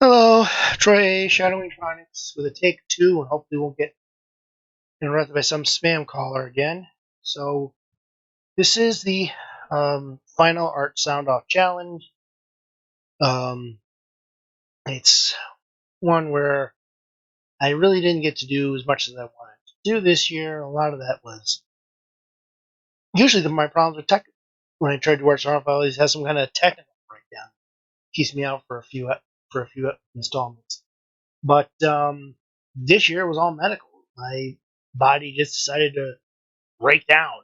Hello, Troy Shadow Electronics with a take two, and hopefully won't get interrupted by some spam caller again. So this is the final Art Soundoff challenge. Um, it's one where I really didn't get to do as much as I wanted to do this year. A lot of that was usually my problems with tech. When I tried to Art Soundoff, I always have some kind of technical breakdown. Keeps me out for a few installments. But this year was all medical. My body just decided to break down.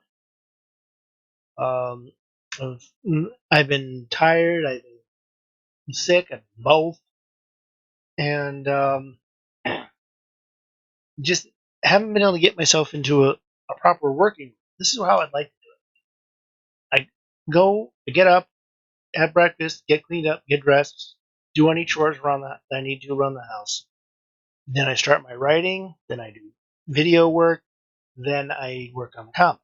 Um, I've been tired. I've been sick. I've been both, and just haven't been able to get myself into a proper working. This is how I'd like to do it. I get up, have breakfast, get cleaned up, get dressed, do any chores around that I need to around the house. Then I start my writing. Then I do video work. Then I work on the comic.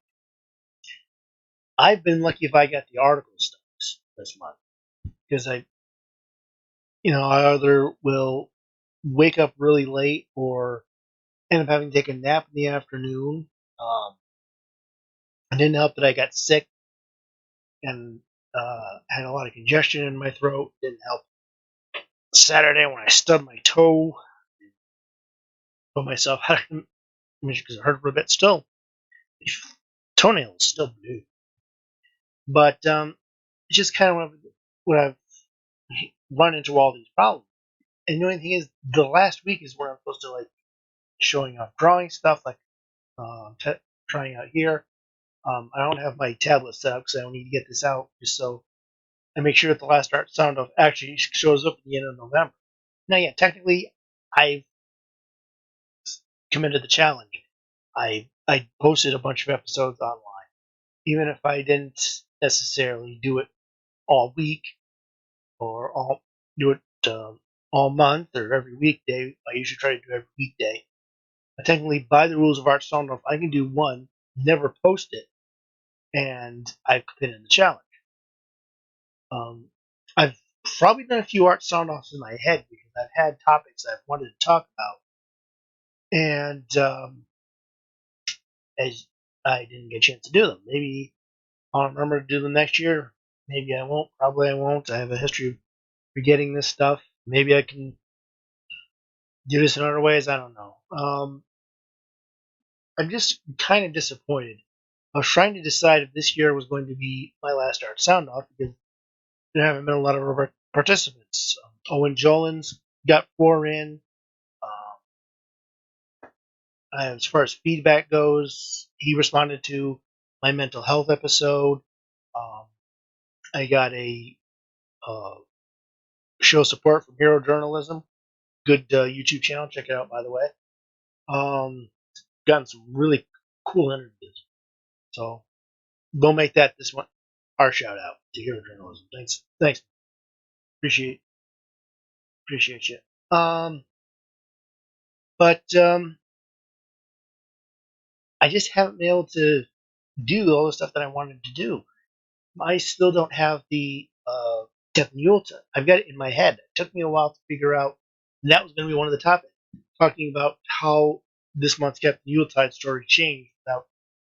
I've been lucky if I got the article stuff this month because I either will wake up really late or end up having to take a nap in the afternoon. Um, it didn't help that I got sick and had a lot of congestion in my throat. Didn't help Saturday when I stubbed my toe, put myself out of because it hurt for a bit. Still, toenail is still blue, but it's just kind of what I've run into all these problems. And the only thing is, the last week is where I'm supposed to like showing off drawing stuff, like t- trying out here. I don't have my tablet set up because I don't need to get this out just so I make sure that the last Art Sound Off actually shows up at the end of November. Now, yeah, technically, I've committed the challenge. I posted a bunch of episodes online, even if I didn't necessarily do it all week or all do it all month or every weekday. I usually try to do every weekday. But technically, by the rules of Art Sound Off, I can do one, never post it, and I've completed the challenge. I've probably done a few art sound offs in my head because I've had topics I've wanted to talk about, and as I didn't get a chance to do them. Maybe I'll remember to do them next year. Maybe I won't. Probably I won't. I have a history of forgetting this stuff. Maybe I can do this in other ways. I don't know. I'm just kind of disappointed. I was trying to decide if this year was going to be my last art sound off because there haven't been a lot of participants. Owen Jolins got 4 in. Um, as far as feedback goes, he responded to my mental health episode. Um, I got a uh, show support from Hero Journalism. Good YouTube channel. Check it out, by the way. Gotten some really cool interviews. So go make that this one our shout out to Hero Journalism. Thanks. Appreciate appreciate you. But I just haven't been able to do all the stuff that I wanted to do. I still don't have the Captain Yuletide. I've got it in my head. It took me a while to figure out that was going to be one of the topics, talking about how this month's Captain Yuletide story changed without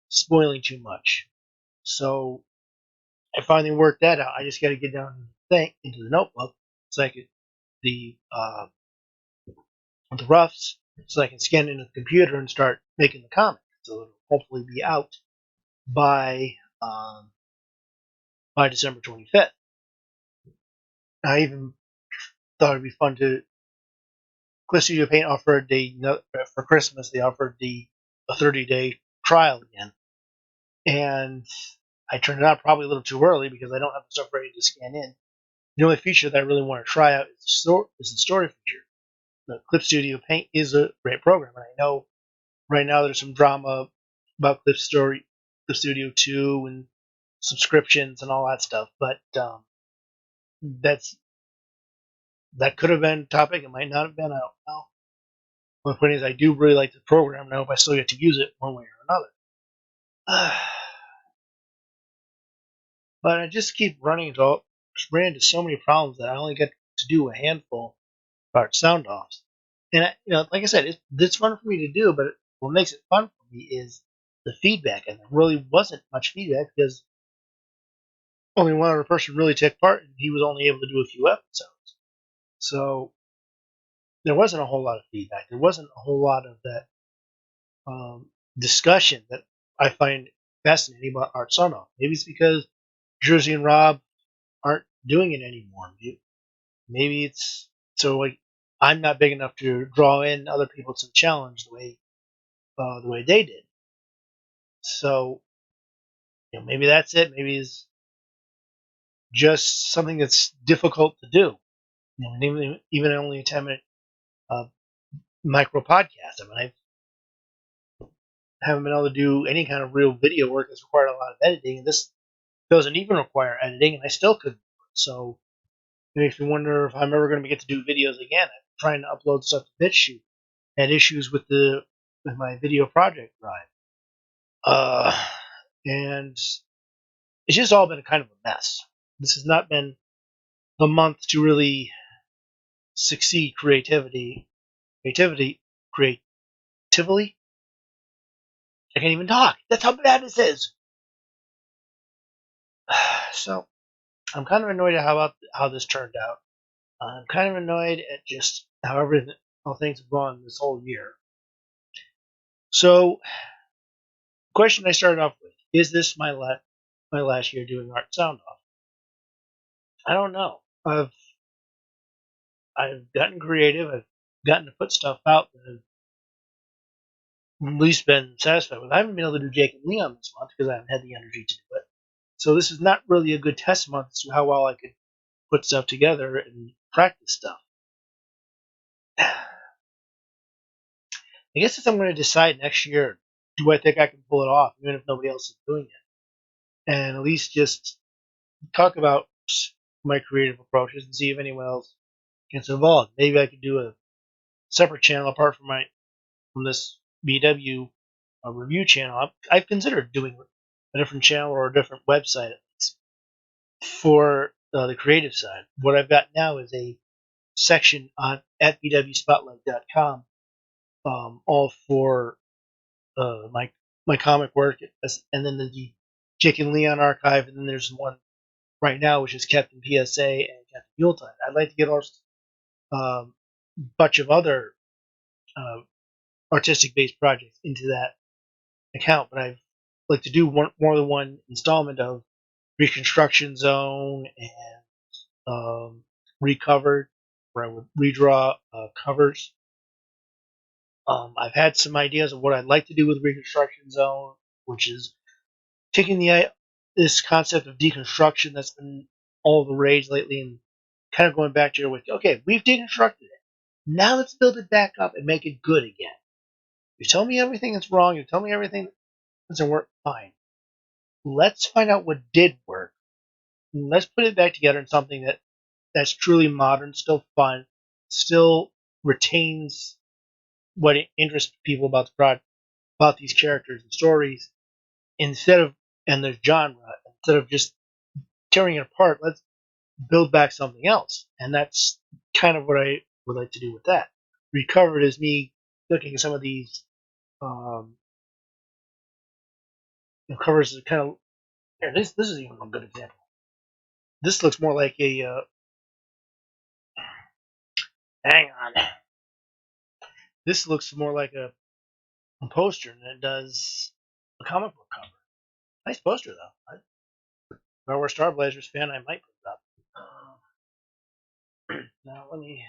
spoiling too much. So I finally worked that out. I just got to get down into the notebook so I could the the roughs so I can scan it into the computer and start making the comic. So it'll hopefully be out by um, by December 25th. I even thought it'd be fun to Cliff Studio Paint offered for Christmas. They offered a 30-day trial again, and I turned it out probably a little too early because I don't have the stuff ready to scan in. The only feature that I really want to try out is the story feature. The Clip Studio Paint is a great program, and I know right now there's some drama about Clip Studio 2, and subscriptions and all that stuff. But that's that could have been a topic. It might not have been. I don't know. My point is, I do really like the program, and I hope I still get to use it one way or another. But I just keep ran into so many problems that I only get to do a handful. Art Soundoffs. And like I said, it's fun for me to do. But what makes it fun for me is the feedback, and there really wasn't much feedback because only one other person really took part, and he was only able to do a few episodes. So there wasn't a whole lot of feedback. There wasn't a whole lot of that discussion that I find fascinating about Art Soundoff. Maybe it's because Jersey and Rob aren't doing it anymore. Maybe it's so like I'm not big enough to draw in other people to the challenge the way they did. So maybe that's it. Maybe it's just something that's difficult to do. Even only a 10-minute uh, micro podcast. I mean, I haven't been able to do any kind of real video work that's required a lot of editing, and this doesn't even require editing, and I still couldn't do it. So it makes me wonder if I'm ever going to get to do videos again. I'm trying to upload stuff to BitChute. Had issues with my video project drive, and it's just all been kind of a mess. This has not been the month to really succeed creatively. I can't even talk. That's how bad this is. So I'm kind of annoyed at how this turned out. I'm kind of annoyed at just how things have gone this whole year. So, the question I started off with: is this my last year doing Art Soundoff? I don't know. I've gotten creative. I've gotten to put stuff out that I've at least been satisfied with. I haven't been able to do Jake and Leon this month because I haven't had the energy to do it. So this is not really a good test month as to how well I could put stuff together and practice stuff. I guess if I'm going to decide next year, do I think I can pull it off, even if nobody else is doing it, and at least just talk about my creative approaches and see if anyone else gets involved. Maybe I could do a separate channel apart from this BW review channel. I've considered doing a different channel or a different website at least for the creative side. What I've got now is a section on at bwspotlight.com, all for my comic work, and then the Jake and Leon archive, and then there's one right now which is Captain PSA and Captain Yuletide. I'd like to get a bunch of other uh, artistic based projects into that account, but I'd like to do more than one installment of Reconstruction Zone and Recovered, where I would redraw covers. I've had some ideas of what I'd like to do with Reconstruction Zone, which is taking this concept of deconstruction that's been all the rage lately and kind of going back to with, okay, we've deconstructed it. Now let's build it back up and make it good again. You tell me everything that's wrong. You tell me everything that doesn't work. Fine. Let's find out what did work. And let's put it back together in something that's truly modern, still fun, still retains what interests people about about these characters and stories, and their genre, instead of just tearing it apart. Let's build back something else, and that's kind of what I would like to do with that. Recovered is me looking at some of these covers that kind of. Here, this is even a good example. This looks more like a. Hang on. This looks more like a poster than it does a comic book cover. Nice poster though. If I were a Star Blazers fan, I might put it up. Now let me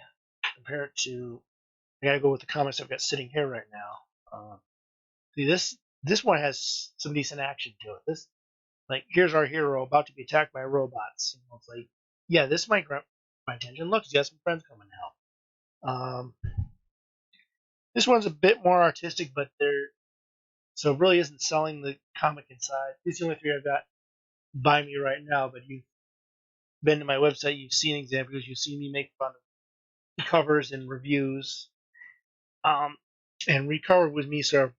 compare it to. I gotta go with the comics I've got sitting here right now. See this one has some decent action to it. This like here's our hero about to be attacked by robots. It's like yeah, this might grab my attention. Look, he's got some friends coming out. This one's a bit more artistic, but so it really isn't selling the comic inside. These are the only three I've got by me right now, but you've been to my website, you've seen examples, you've seen me make fun of covers and reviews. And Recovered with me sort of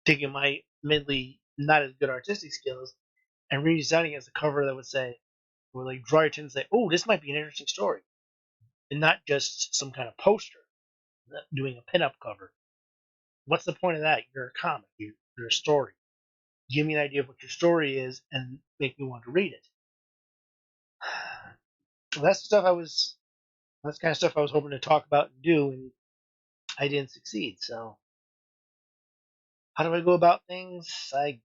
taking my admittedly not as good artistic skills and redesigning it as a cover that would like draw your attention and say, oh, this might be an interesting story. and not just some kind of poster doing a pinup cover. What's the point of that? You're a comic. You're a story. Give me an idea of what your story is and make me want to read it. Well, that's the stuff I was. That's the kind of stuff I was hoping to talk about and do, and I didn't succeed. So, how do I go about things? I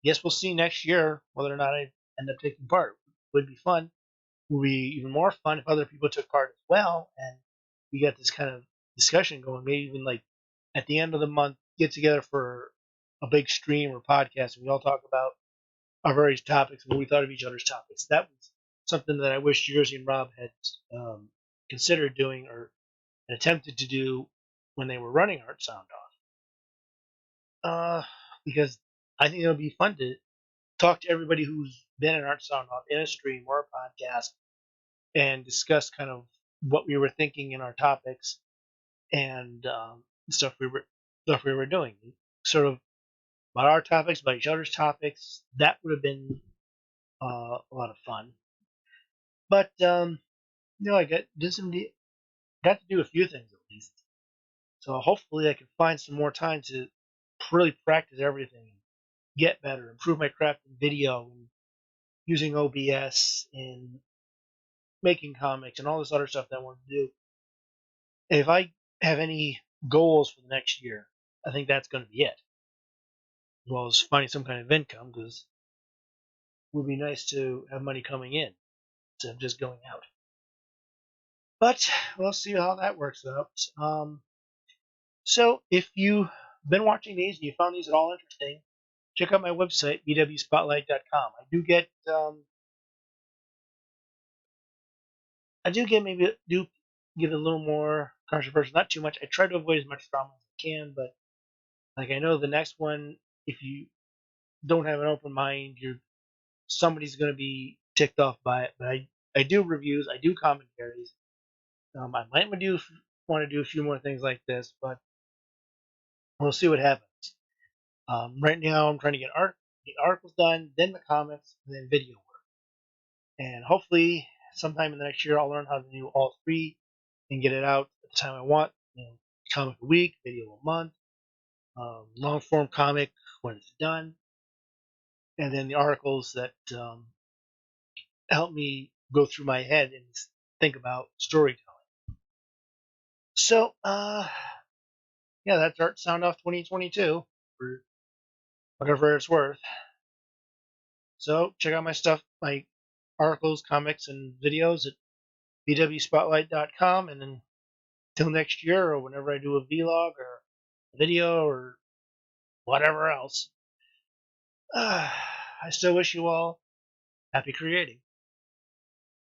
guess we'll see next year whether or not I end up taking part. It would be fun. It would be even more fun if other people took part as well, and we got this kind of discussion going. Maybe even like at the end of the month, get together for a big stream or podcast, and we all talk about our various topics and what we thought of each other's topics. That was something that I wish Jersey and Rob had considered doing or attempted to do when they were running Art Soundoff. Because I think it'll be fun to talk to everybody who's been in Art Soundoff in a stream or a podcast and discuss kind of what we were thinking in our topics and stuff we were doing. Sort of about our topics, about each other's topics. That would have been a lot of fun. But I got to do a few things at least. So hopefully I can find some more time to really practice everything and get better, improve my craft in video and using OBS and making comics and all this other stuff that I want to do. If I have any goals for the next year, I think that's going to be it. As well as finding some kind of income, because it would be nice to have money coming in instead of just going out. But we'll see how that works out. So if you've been watching these and you found these at all interesting, check out my website, bwspotlight.com. I do get maybe give it a little more controversial, not too much. I try to avoid as much drama as I can, but like I know the next one, if you don't have an open mind, somebody's going to be ticked off by it. But I do reviews, I do commentaries. I might want to do a few more things like this, but we'll see what happens. Right now, I'm trying to get the articles done, then the comics, and then video work. And hopefully, sometime in the next year, I'll learn how to do all three and get it out at the time I want. Comic a week, video a month, long form comic when it's done, and then the articles that help me go through my head and think about storytelling. So, that's Art Soundoff 2022 for whatever it's worth. So check out my stuff, my articles, comics, and videos at bwspotlight.com. And then till next year or whenever I do a vlog or a video or whatever else, I still wish you all happy creating.